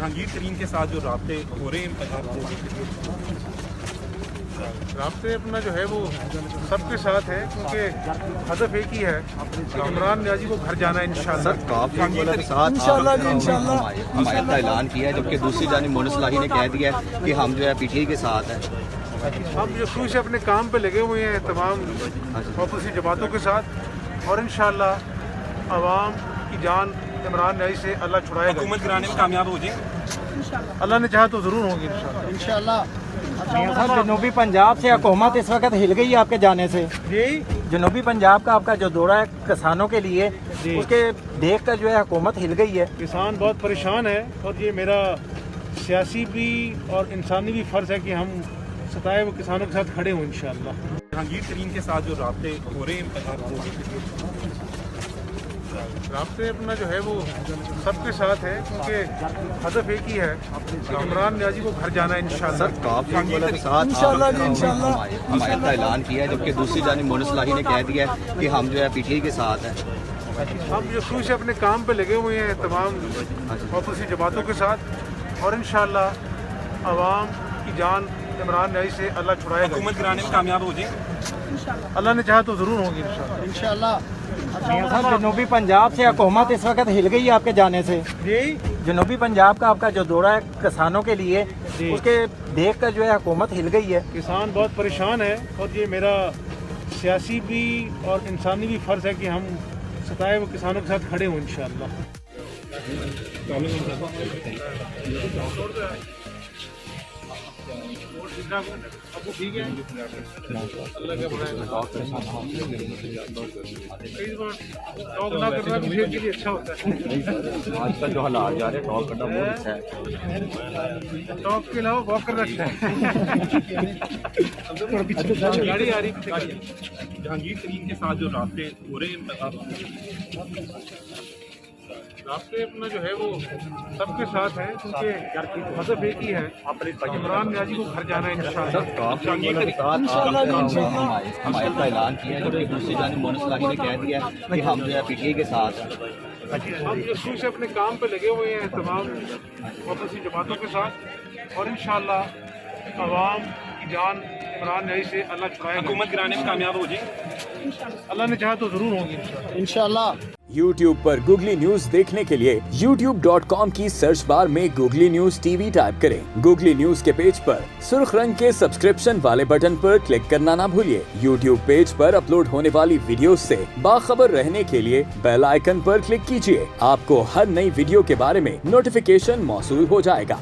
جہانگیر ترین کے ساتھ جو رابطے ہو رہے ہیں رابطے اپنا جو ہے وہ سب کے ساتھ ہے، کیونکہ ہدف ایک ہی ہے کہ عمران نیازی کو گھر جانا ہے انشاءاللہ۔ سر کافی کے ساتھ حمایت کا اعلان کیا ہے، جبکہ دوسری جانب مونس لاہی نے کہہ دیا ہے کہ ہم جو ہے پی ٹی آئی کے ساتھ ہیں۔ ہم جو شروع سے اپنے کام پہ لگے ہوئے ہیں تمام آپوزی جماعتوں کے ساتھ، اور انشاءاللہ عوام کی جان عمران نیازی سے اللہ چھڑائے گا۔ حکومت گرانے میں کامیاب ہو جائیں، اللہ نے چاہا تو ضرور ہوں گی انشاءاللہ۔ سر جنوبی پنجاب سے حکومت اس وقت ہل گئی ہے آپ کے جانے سے۔ جی جنوبی پنجاب کا آپ کا جو دورہ ہے کسانوں کے لیے، جی، اس کے دیکھ کر جو ہے حکومت ہل گئی ہے۔ کسان بہت پریشان ہے، اور یہ میرا سیاسی بھی اور انسانی بھی فرض ہے کہ ہم ستائے وہ کسانوں کے ساتھ کھڑے ہوں انشاءاللہ۔ جہانگیر ترین کے ساتھ جو رابطے ہو رہے ہیں رابطے اپنا جو ہے وہ سب کے ساتھ ہے، کیونکہ ہدف ایک ہی ہے کہ عمران نیازی کو گھر جانا ہے انشاءاللہ۔ سر کافی کے ساتھ حمایت کا اعلان کیا ہے، جبکہ دوسری جانب مونس لاہی نے کہہ دیا ہے کہ ہم جو ہے پی ٹی آئی کے ساتھ ہیں۔ ہم جو شروع سے اپنے کام پہ لگے ہوئے ہیں تمام آپوزی جماعتوں کے ساتھ، اور انشاءاللہ عوام کی جان عمران نیازی سے اللہ چھڑائے گا۔ حکومت گرانے میں کامیاب ہو جائیں، اللہ نے چاہا تو ضرور ہوں گی انشاءاللہ۔ سر جنوبی پنجاب سے حکومت اس وقت ہل گئی ہے آپ کے جانے سے۔ جی جنوبی پنجاب کا آپ کا جو دورہ ہے کسانوں کے لیے، جی، اس کے دیکھ کر جو ہے حکومت ہل گئی ہے۔ کسان بہت پریشان ہے، اور یہ میرا سیاسی بھی اور انسانی بھی فرض ہے کہ ہم ستائے وہ کسانوں کے ساتھ کھڑے ہوں انشاءاللہ۔ ابو ٹھیک ہے، اللہ کا بڑا کئی بار ٹاک نہ کرنا بھی صحت کے لیے اچھا ہوتا ہے۔ آج کل جو حالات جا رہے ہیں ٹاک کرنا بہت اچھا ہے۔ ٹاک کے علاوہ واک کرنا اچھا ہے۔ گاڑی آ رہی ہے۔ جہانگیر ترین کے ساتھ جو رابطے ہو رہے ہیں رابطے اپنا جو ہے وہ سب کے ساتھ ہے، کیونکہ ہدف ایک ہی ہے عمران نیازی کو گھر جانا ہے انشاءاللہ۔ سر کافی کے ساتھ حمایت کا اعلان کیا ہے، جبکہ دوسری جانب مونس لاہی نے کہہ دیا ہے کہ ہم جو ہے پی ٹی آئی کے ساتھ ہیں۔ ہم جو شروع سے اپنے کام پہ لگے ہوئے ہیں تمام آپوزی جماعتوں کے ساتھ، اور انشاءاللہ عوام کی جان عمران نیازی سے اللہ چھڑائے گا۔ حکومت گرانے میں کامیاب ہو جائیں، اللہ نے چاہا تو ضرور ہوں گی انشاءاللہ۔ YouTube پر گوگلی نیوز دیکھنے کے لیے youtube.com کی سرچ بار میں googly news T V type کریں۔ گوگلی نیوز کے پیج پر سرخ رنگ کے سبسکرپشن والے بٹن پر کلک کرنا نہ بھولیے۔ YouTube پیج پر اپلوڈ ہونے والی ویڈیوز سے باخبر رہنے کے لیے بیل آئیکن پر کلک کیجیے۔ آپ کو ہر نئی ویڈیو کے بارے میں نوٹیفیکیشن موصول ہو جائے گا۔